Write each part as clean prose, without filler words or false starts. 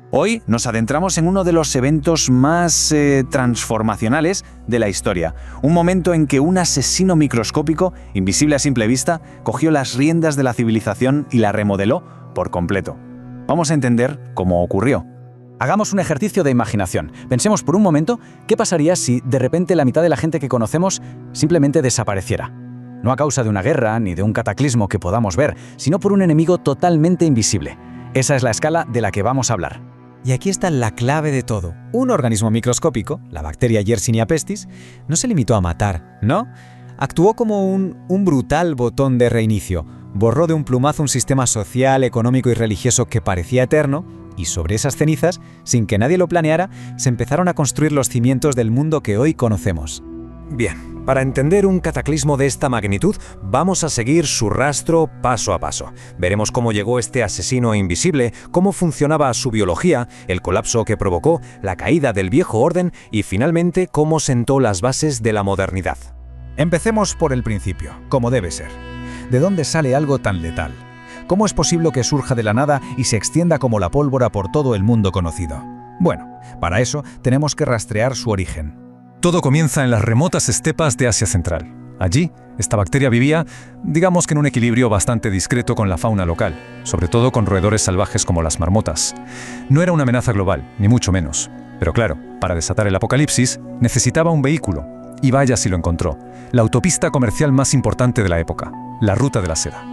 Hoy nos adentramos en uno de los eventos más transformacionales de la historia. Un momento en que un asesino microscópico, invisible a simple vista, cogió las riendas de la civilización y la remodeló por completo. Vamos a entender cómo ocurrió. Hagamos un ejercicio de imaginación. Pensemos por un momento qué pasaría si de repente la mitad de la gente que conocemos simplemente desapareciera. No a causa de una guerra ni de un cataclismo que podamos ver, sino por un enemigo totalmente invisible. Esa es la escala de la que vamos a hablar. Y aquí está la clave de todo. Un organismo microscópico, la bacteria Yersinia pestis, no se limitó a matar, ¿no? Actuó como un brutal botón de reinicio. Borró de un plumazo un sistema social, económico y religioso que parecía eterno, y sobre esas cenizas, sin que nadie lo planeara, se empezaron a construir los cimientos del mundo que hoy conocemos. Bien, para entender un cataclismo de esta magnitud, vamos a seguir su rastro paso a paso. Veremos cómo llegó este asesino invisible, cómo funcionaba su biología, el colapso que provocó, la caída del viejo orden y finalmente cómo sentó las bases de la modernidad. Empecemos por el principio, como debe ser. ¿De dónde sale algo tan letal? ¿Cómo es posible que surja de la nada y se extienda como la pólvora por todo el mundo conocido? Bueno, para eso tenemos que rastrear su origen. Todo comienza en las remotas estepas de Asia Central. Allí, esta bacteria vivía, digamos que en un equilibrio bastante discreto con la fauna local, sobre todo con roedores salvajes como las marmotas. No era una amenaza global, ni mucho menos. Pero claro, para desatar el apocalipsis, necesitaba un vehículo. Y vaya si lo encontró. La autopista comercial más importante de la época, la Ruta de la Seda.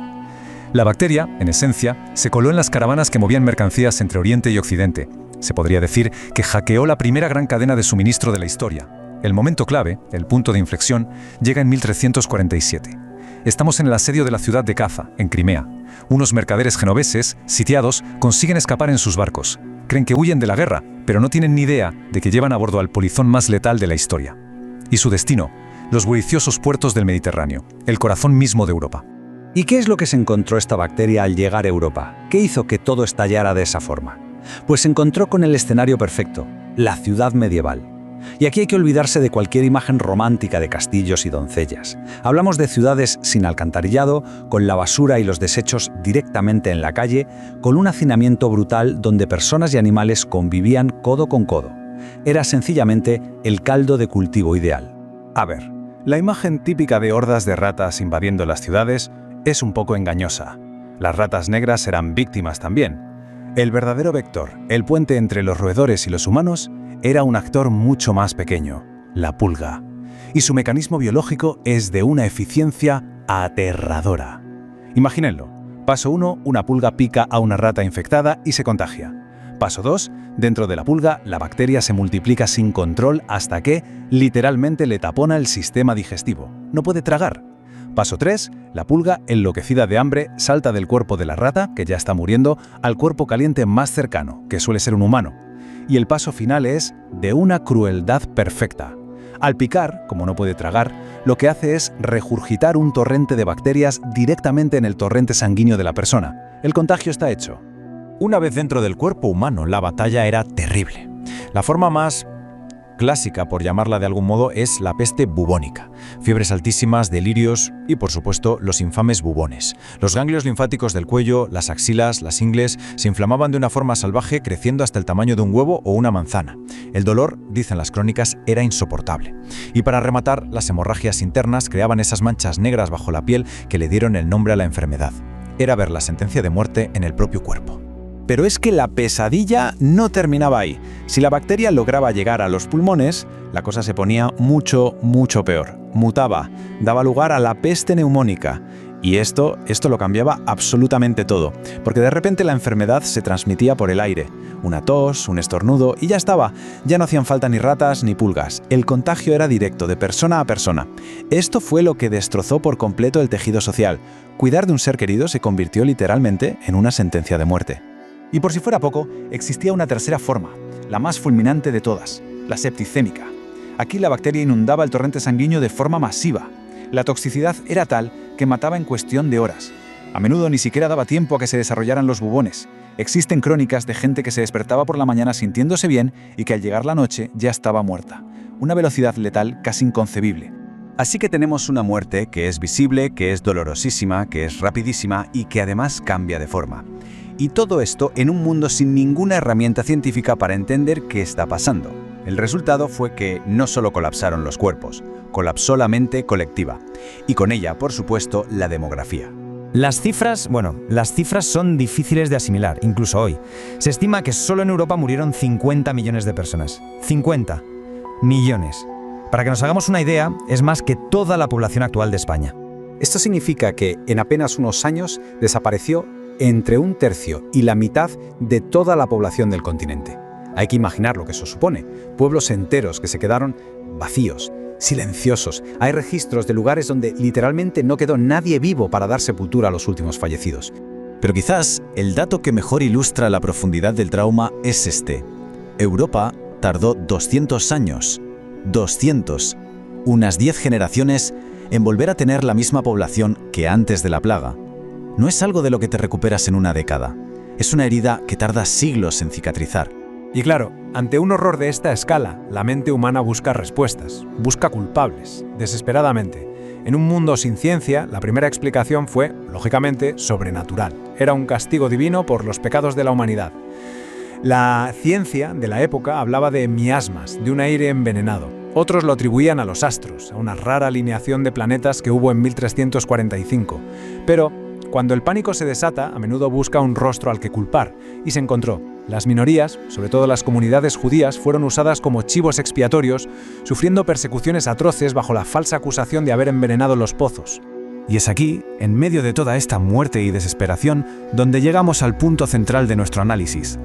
La bacteria, en esencia, se coló en las caravanas que movían mercancías entre Oriente y Occidente. Se podría decir que hackeó la primera gran cadena de suministro de la historia. El momento clave, el punto de inflexión, llega en 1347. Estamos en el asedio de la ciudad de Caza, en Crimea. Unos mercaderes genoveses, sitiados, consiguen escapar en sus barcos. Creen que huyen de la guerra, pero no tienen ni idea de que llevan a bordo al polizón más letal de la historia. Y su destino, los bulliciosos puertos del Mediterráneo, el corazón mismo de Europa. ¿Y qué es lo que se encontró esta bacteria al llegar a Europa? ¿Qué hizo que todo estallara de esa forma? Pues se encontró con el escenario perfecto, la ciudad medieval. Y aquí hay que olvidarse de cualquier imagen romántica de castillos y doncellas. Hablamos de ciudades sin alcantarillado, con la basura y los desechos directamente en la calle, con un hacinamiento brutal donde personas y animales convivían codo con codo. Era sencillamente el caldo de cultivo ideal. A ver, la imagen típica de hordas de ratas invadiendo las ciudades es un poco engañosa. Las ratas negras eran víctimas también. El verdadero vector, el puente entre los roedores y los humanos, era un actor mucho más pequeño, la pulga. Y su mecanismo biológico es de una eficiencia aterradora. Imagínenlo. Paso 1, una pulga pica a una rata infectada y se contagia. Paso 2, dentro de la pulga, la bacteria se multiplica sin control hasta que, literalmente, le tapona el sistema digestivo. No puede tragar. Paso 3, la pulga, enloquecida de hambre, salta del cuerpo de la rata, que ya está muriendo, al cuerpo caliente más cercano, que suele ser un humano. Y el paso final es de una crueldad perfecta. Al picar, como no puede tragar, lo que hace es regurgitar un torrente de bacterias directamente en el torrente sanguíneo de la persona. El contagio está hecho. Una vez dentro del cuerpo humano, la batalla era terrible. La forma más clásica, por llamarla de algún modo, es la peste bubónica. Fiebres altísimas, delirios y, por supuesto, los infames bubones. Los ganglios linfáticos del cuello, las axilas, las ingles, se inflamaban de una forma salvaje, creciendo hasta el tamaño de un huevo o una manzana. El dolor, dicen las crónicas, era insoportable. Y para rematar, las hemorragias internas creaban esas manchas negras bajo la piel que le dieron el nombre a la enfermedad. Era ver la sentencia de muerte en el propio cuerpo. Pero es que la pesadilla no terminaba ahí. Si la bacteria lograba llegar a los pulmones, la cosa se ponía mucho, mucho peor. Mutaba, daba lugar a la peste neumónica. Y esto lo cambiaba absolutamente todo, porque de repente la enfermedad se transmitía por el aire. Una tos, un estornudo y ya estaba. Ya no hacían falta ni ratas ni pulgas. El contagio era directo, de persona a persona. Esto fue lo que destrozó por completo el tejido social. Cuidar de un ser querido se convirtió literalmente en una sentencia de muerte. Y por si fuera poco, existía una tercera forma, la más fulminante de todas, la septicémica. Aquí la bacteria inundaba el torrente sanguíneo de forma masiva. La toxicidad era tal que mataba en cuestión de horas. A menudo ni siquiera daba tiempo a que se desarrollaran los bubones. Existen crónicas de gente que se despertaba por la mañana sintiéndose bien y que al llegar la noche ya estaba muerta. Una velocidad letal casi inconcebible. Así que tenemos una muerte que es visible, que es dolorosísima, que es rapidísima y que además cambia de forma. Y todo esto en un mundo sin ninguna herramienta científica para entender qué está pasando. El resultado fue que no solo colapsaron los cuerpos, colapsó la mente colectiva. Y con ella, por supuesto, la demografía. Las cifras son difíciles de asimilar, incluso hoy. Se estima que solo en Europa murieron 50 millones de personas. 50 millones. Para que nos hagamos una idea, es más que toda la población actual de España. Esto significa que en apenas unos años desapareció entre un tercio y la mitad de toda la población del continente. Hay que imaginar lo que eso supone. Pueblos enteros que se quedaron vacíos, silenciosos. Hay registros de lugares donde literalmente no quedó nadie vivo para dar sepultura a los últimos fallecidos. Pero quizás el dato que mejor ilustra la profundidad del trauma es este. Europa tardó 200 años, 200, unas 10 generaciones, en volver a tener la misma población que antes de la plaga. No es algo de lo que te recuperas en una década. Es una herida que tarda siglos en cicatrizar. Y claro, ante un horror de esta escala, la mente humana busca respuestas, busca culpables, desesperadamente. En un mundo sin ciencia, la primera explicación fue, lógicamente, sobrenatural. Era un castigo divino por los pecados de la humanidad. La ciencia de la época hablaba de miasmas, de un aire envenenado. Otros lo atribuían a los astros, a una rara alineación de planetas que hubo en 1345. Pero, cuando el pánico se desata, a menudo busca un rostro al que culpar, y se encontró. Las minorías, sobre todo las comunidades judías, fueron usadas como chivos expiatorios, sufriendo persecuciones atroces bajo la falsa acusación de haber envenenado los pozos. Y es aquí, en medio de toda esta muerte y desesperación, donde llegamos al punto central de nuestro análisis.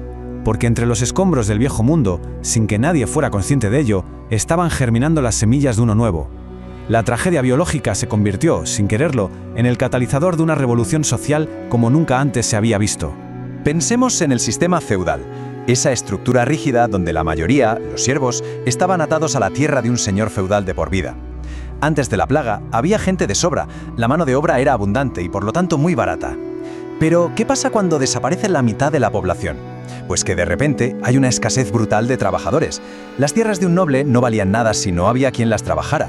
Porque entre los escombros del viejo mundo, sin que nadie fuera consciente de ello, estaban germinando las semillas de uno nuevo. La tragedia biológica se convirtió, sin quererlo, en el catalizador de una revolución social como nunca antes se había visto. Pensemos en el sistema feudal, esa estructura rígida donde la mayoría, los siervos, estaban atados a la tierra de un señor feudal de por vida. Antes de la plaga, había gente de sobra, la mano de obra era abundante y por lo tanto muy barata. Pero, ¿qué pasa cuando desaparece la mitad de la población? Pues que de repente hay una escasez brutal de trabajadores. Las tierras de un noble no valían nada si no había quien las trabajara.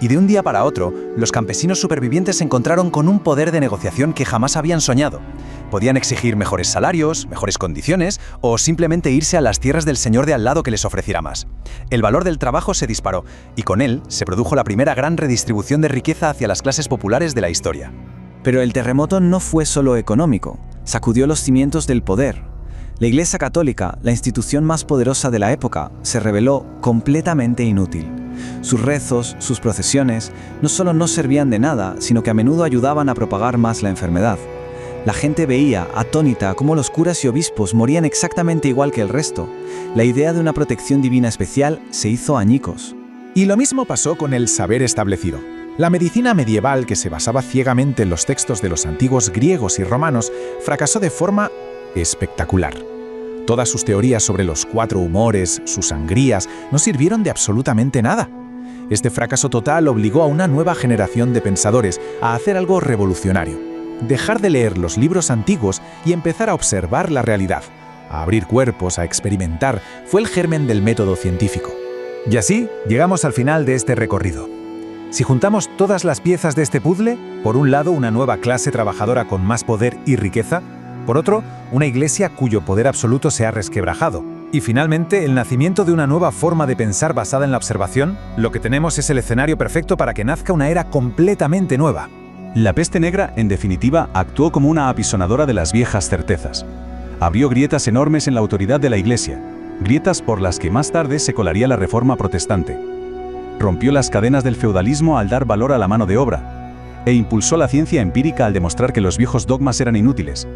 Y de un día para otro, los campesinos supervivientes se encontraron con un poder de negociación que jamás habían soñado. Podían exigir mejores salarios, mejores condiciones o simplemente irse a las tierras del señor de al lado que les ofreciera más. El valor del trabajo se disparó y con él se produjo la primera gran redistribución de riqueza hacia las clases populares de la historia. Pero el terremoto no fue solo económico, sacudió los cimientos del poder. La Iglesia Católica, la institución más poderosa de la época, se reveló completamente inútil. Sus rezos, sus procesiones, no solo no servían de nada, sino que a menudo ayudaban a propagar más la enfermedad. La gente veía, atónita, cómo los curas y obispos morían exactamente igual que el resto. La idea de una protección divina especial se hizo añicos. Y lo mismo pasó con el saber establecido. La medicina medieval, que se basaba ciegamente en los textos de los antiguos griegos y romanos, fracasó de forma espectacular. Todas sus teorías sobre los 4 humores, sus sangrías, no sirvieron de absolutamente nada. Este fracaso total obligó a una nueva generación de pensadores a hacer algo revolucionario: dejar de leer los libros antiguos y empezar a observar la realidad. A abrir cuerpos, a experimentar, fue el germen del método científico. Y así llegamos al final de este recorrido. Si juntamos todas las piezas de este puzzle, por un lado una nueva clase trabajadora con más poder y riqueza, por otro, una iglesia cuyo poder absoluto se ha resquebrajado, y finalmente el nacimiento de una nueva forma de pensar basada en la observación, lo que tenemos es el escenario perfecto para que nazca una era completamente nueva. La peste negra, en definitiva, actuó como una apisonadora de las viejas certezas. Abrió grietas enormes en la autoridad de la Iglesia, grietas por las que más tarde se colaría la Reforma protestante. Rompió las cadenas del feudalismo al dar valor a la mano de obra, e impulsó la ciencia empírica al demostrar que los viejos dogmas eran inútiles.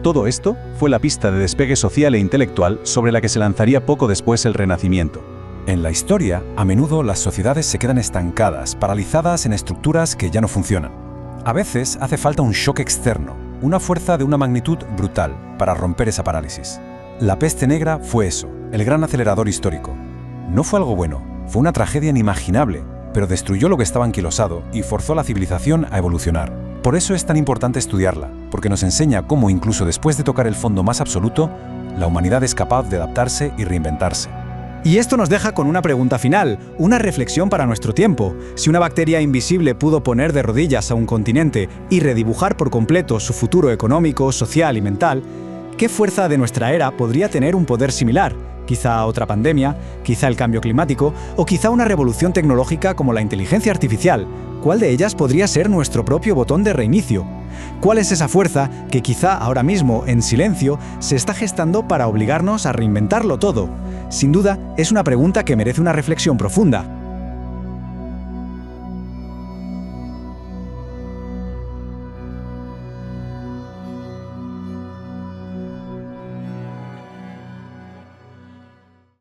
Todo esto fue la pista de despegue social e intelectual sobre la que se lanzaría poco después el Renacimiento. En la historia, a menudo las sociedades se quedan estancadas, paralizadas en estructuras que ya no funcionan. A veces hace falta un shock externo, una fuerza de una magnitud brutal para romper esa parálisis. La peste negra fue eso, el gran acelerador histórico. No fue algo bueno, fue una tragedia inimaginable, pero destruyó lo que estaba anquilosado y forzó a la civilización a evolucionar. Por eso es tan importante estudiarla, porque nos enseña cómo incluso después de tocar el fondo más absoluto, la humanidad es capaz de adaptarse y reinventarse. Y esto nos deja con una pregunta final, una reflexión para nuestro tiempo. Si una bacteria invisible pudo poner de rodillas a un continente y redibujar por completo su futuro económico, social y mental, ¿Qué fuerza de nuestra era podría tener un poder similar? Quizá otra pandemia, quizá el cambio climático o quizá una revolución tecnológica como la inteligencia artificial. ¿Cuál de ellas podría ser nuestro propio botón de reinicio? ¿Cuál es esa fuerza que quizá ahora mismo, en silencio, se está gestando para obligarnos a reinventarlo todo? Sin duda, es una pregunta que merece una reflexión profunda.